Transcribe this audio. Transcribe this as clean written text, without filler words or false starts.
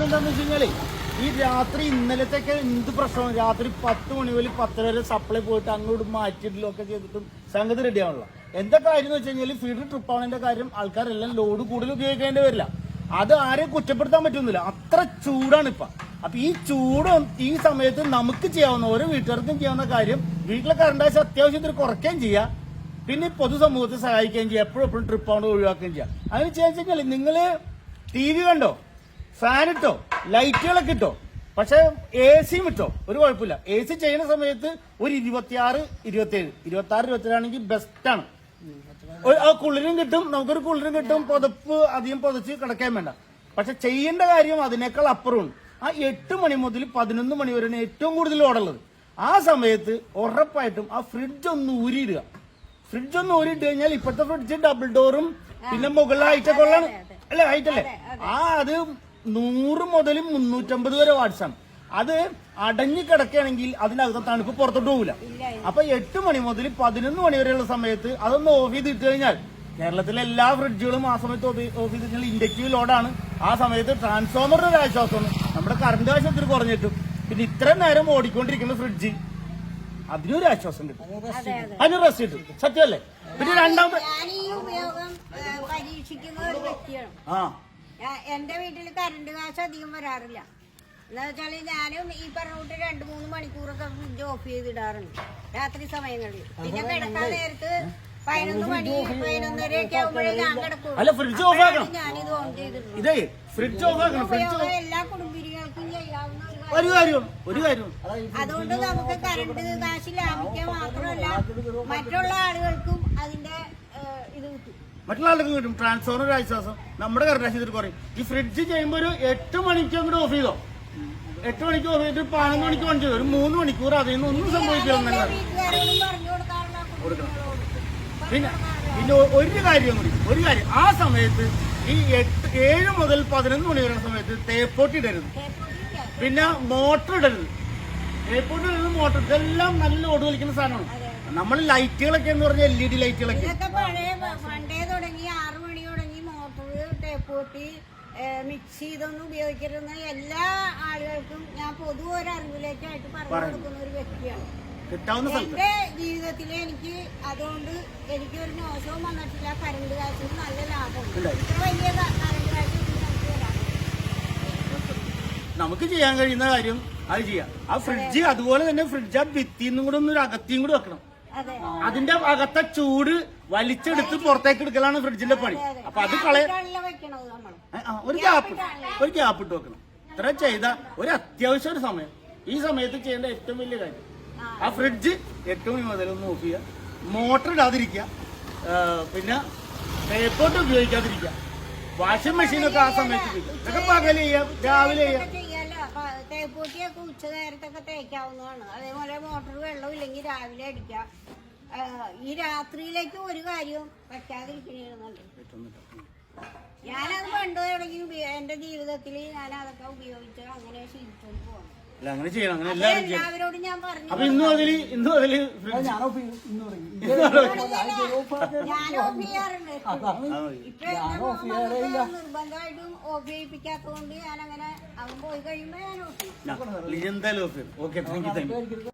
എന്താണെന്ന് വെച്ച് കഴിഞ്ഞാലേ ഈ രാത്രി ഇന്നലത്തെയൊക്കെ എന്ത് പ്രശ്നമാണ് രാത്രി 10 മണി മുതൽ 10 വരെ സപ്ലൈ പോയിട്ട് അങ്ങോട്ട് മാറ്റിയിട്ടില്ലൊക്കെ ചെയ്തിട്ടും സംഗതി റെഡി ആണല്ലോ. എന്താ കാര്യം എന്ന് വെച്ച് കഴിഞ്ഞാൽ ഫീഡർ ട്രിപ്പ് ആവുന്നതിന്റെ കാര്യം ആൾക്കാരെല്ലാം ലോഡ് കൂടുതൽ ഉപയോഗിക്കേണ്ടി വരില്ല. അത് ആരെയും കുറ്റപ്പെടുത്താൻ പറ്റുന്നില്ല, അത്ര ചൂടാണ് ഇപ്പൊ. അപ്പൊ ഈ ചൂടും ഈ സമയത്ത് നമുക്ക് ചെയ്യാവുന്ന ഓരോ വീട്ടുകാർക്കും ചെയ്യാവുന്ന കാര്യം വീട്ടിലെ കറണ്ട് ആവശ്യം അത്യാവശ്യത്തിന് കുറയ്ക്കുകയും ചെയ്യാം, പിന്നെ പൊതുസമൂഹത്തെ സഹായിക്കുകയും ചെയ്യാം, എപ്പോഴും ട്രിപ്പ് ആവുന്നത് ഒഴിവാക്കുകയും ചെയ്യാം. അങ്ങനെ ചെയ്യാൻ കഴിഞ്ഞാൽ നിങ്ങള് TV കണ്ടോ, ഫാൻ ഇട്ടോ, ലൈറ്റുകളൊക്കെ ഇട്ടോ, പക്ഷെ AC ഇട്ടോ ഒരു കുഴപ്പമില്ല. AC ചെയ്യുന്ന സമയത്ത് ഒരു 26, 27, 26, 27 ആണെങ്കിൽ ബെസ്റ്റാണ്. കുളിരും കിട്ടും, നമുക്കൊരു കുളിരും കിട്ടും, പുതപ്പ് അധികം പുതച്ച് കിടക്കാൻ വേണ്ട. പക്ഷെ ചെയ്യേണ്ട കാര്യം അതിനേക്കാൾ അപ്പുറമാണ്. ആ 8 മണി മുതൽ 11 മണി വരെയാണ് ഏറ്റവും കൂടുതൽ ഓടുള്ളത്. ആ സമയത്ത് ഉറപ്പായിട്ടും ആ ഫ്രിഡ്ജ് ഒന്ന് ഊരിയിടുക. ഫ്രിഡ്ജ് ഒന്ന് ഊരിയിട്ട് കഴിഞ്ഞാൽ ഇപ്പോഴത്തെ ഫ്രിഡ്ജ് ഡബിൾ ഡോറും പിന്നെ മുകളിൽ ഹൈറ്റൊക്കെ ഉള്ളതാണ് അല്ലെ, ഹൈറ്റ് അല്ലേ? അത് 100 മുതൽ 350 വരെ വാട്സാണ്. അത് അടഞ്ഞു കിടക്കുകയാണെങ്കിൽ അതിനകത്ത് തണുപ്പ് പുറത്തോട്ട് പോകില്ല. അപ്പൊ 8 മണി മുതൽ 11 മണി വരെയുള്ള സമയത്ത് അതൊന്ന് ഓഫ് ചെയ്തിട്ട് കഴിഞ്ഞാൽ, കേരളത്തിലെ എല്ലാ ഫ്രിഡ്ജുകളും ആ സമയത്ത് ഓഫ് ചെയ്ത് കഴിഞ്ഞാൽ ഇൻഡക്റ്റീവ് ലോഡാണ്. ആ സമയത്ത് ട്രാൻസ്ഫോമറിന്റെ ഒരു ആശ്വാസമാണ്, നമ്മുടെ കറണ്ട് ആവശ്യത്തിന് കുറഞ്ഞിട്ടും. പിന്നെ ഇത്രയും നേരം ഓടിക്കൊണ്ടിരിക്കുന്ന ഫ്രിഡ്ജ് അതിനൊരു ആശ്വാസം കിട്ടും, അതിന് റെസ്റ്റ് കിട്ടും. സത്യമല്ലേ? പിന്നെ രണ്ടാമത്തെ പരീക്ഷിക്കുന്ന ഒരു വ്യക്തിയാണ്. എന്റെ വീട്ടിൽ കറണ്ട് കാശ് അധികം വരാറില്ല. എന്താ വെച്ചാല് ഞാനും ഈ പറഞ്ഞ 2-3 മണിക്കൂറൊക്കെ ഫ്രിഡ്ജ് ഓഫ് ചെയ്തിടാറുണ്ട് രാത്രി സമയങ്ങളിൽ. പിന്നെ കിടക്കാൻ നേരത്ത് 11 മണി 11:30 ആകുമ്പോഴേ ഞാൻ കിടക്കും. ഞാനിത് ഓൺ ചെയ്തിട്ടുണ്ട്. എല്ലാ കുടുംബിനികൾക്കും ചെയ്യാവുന്ന ഒരു കാര്യം. അതുകൊണ്ട് നമുക്ക് കറണ്ട് കാശ് ലാഭിക്കാൻ മാത്രമല്ല മറ്റുള്ള ആളുകൾക്കും അതിന്റെ ഇത് കിട്ടും. മറ്റുള്ള ആളുകൾക്ക് കിട്ടും ട്രാൻസ്ഫോമർ ആശ്വാസം, നമ്മുടെ കറണ്ട് ആവശ്യത്തിൽ കുറയും. ഈ ഫ്രിഡ്ജ് ചെയ്യുമ്പോൾ ഒരു 8 മണിക്ക് അങ്ങോട്ട് ഓഫ് ചെയ്തോ, 8 മണിക്ക് ഓഫ് ചെയ്തിട്ട് 11 മണിക്ക് ഓൺ ചെയ്തോ, ഒരു 3 മണിക്കൂർ അതിൽ നിന്ന് ഒന്നും സംഭവിക്കില്ല. കൊടുക്കണം. പിന്നെ ഒരു കാര്യം ആ സമയത്ത് ഈ 7 മുതൽ 11 മണി വരെ സമയത്ത് തേപ്പോട്ടി ഇടരുത്, പിന്നെ മോട്ടർ ഇടരുത്. തേപ്പോട്ടി ഇടരുത്, മോട്ടർ, ഇതെല്ലാം നല്ല ഓട് വലിക്കുന്ന സാധനമാണ്. നമ്മൾ ലൈറ്റുകളൊക്കെ എന്ന് പറഞ്ഞാൽ LED ലൈറ്റുകളൊക്കെ പണ്ടേ തുടങ്ങി 6 മണി തുടങ്ങി മോട്ടർ, തേപ്പോട്ടി, മിക്സി ഇതൊന്നും ഉപയോഗിക്കരുതെന്ന് എല്ലാ ആളുകൾക്കും ഞാൻ പൊതുവെ ഒരു അറിവിലേക്കായിട്ട് പറഞ്ഞു കൊടുക്കുന്ന ഒരു വ്യക്തിയാണ്. എന്റെ ജീവിതത്തില് എനിക്ക് അതുകൊണ്ട് എനിക്ക് ഒരു മോശവും വന്നിട്ടില്ല. കറണ്ട് കാശിന് നല്ല ലാഭമുണ്ട്. ഇത്ര വലിയ കറണ്ട് കാശ് നമുക്ക് ചെയ്യാൻ കഴിയുന്ന കാര്യം അത് ചെയ്യാം. ആ ഫ്രിഡ്ജ് അതുപോലെ തന്നെ ഫ്രിഡ്ജ് ആ ഭിത്തിന്നും കൂടെ ഒരു അകത്തിയും കൂടെ വെക്കണം. അതിന്റെ അകത്തെ ചൂട് വലിച്ചെടുത്ത് പുറത്തേക്ക് എടുക്കലാണ് ഫ്രിഡ്ജിന്റെ പണി. അപ്പൊ അത് ഒരു ഗ്യാപ്പ് ഇട്ട് വെക്കണം. ഇത്ര ചെയ്ത ഒരു അത്യാവശ്യം ഒരു സമയം, ഈ സമയത്ത് ചെയ്യേണ്ട ഏറ്റവും വലിയ കാര്യം ആ ഫ്രിഡ്ജ് 8 മണി മുതൽ ഒന്ന് ഓഫ് ചെയ്യുക, മോട്ടർ ഇടാതിരിക്കുക, പിന്നെ തേപ്പോട്ട് ഉപയോഗിക്കാതിരിക്കുക, വാഷിംഗ് മെഷീനൊക്കെ ആ സമയത്ത് ഇതൊക്കെ പകല് ചെയ്യാം, രാവിലെ ചെയ്യാം. തേപ്പൂട്ടിയൊക്കെ ഉച്ച നേരത്തൊക്കെ തേക്കാവുന്നതാണ്. അതേപോലെ മോട്ടർ വെള്ളം ഇല്ലെങ്കിൽ രാവിലെ അടിക്കാം. ഈ രാത്രിയിലേക്ക് ഒരു കാര്യവും വെക്കാതിരിക്കണേന്നുണ്ട്. ഞാനത് പണ്ട് തുടങ്ങി എന്റെ ജീവിതത്തിൽ ഞാൻ അതൊക്കെ ഉപയോഗിച്ച് അങ്ങനെ ശീലിച്ചോണ്ട് പോകണം. അങ്ങനെ ചെയ്യണം, അങ്ങനെ എല്ലാവരോടും ഞാൻ പറഞ്ഞു. അപ്പൊ ഇന്നും അതില് ഞാൻ ഓഫ് ചെയ്യാറുണ്ട്. ഇപ്പൊ നിർബന്ധമായിട്ടും ഓഫ് ചെയ്യിപ്പിക്കാത്തതുകൊണ്ട് ഞാൻ അങ്ങനെ അവൻ പോയി കഴിയുമ്പോ ഞാൻ ഓഫ് ചെയ്യും. എന്തായാലും ഓഫ് ചെയ്യും. Okay, thank you.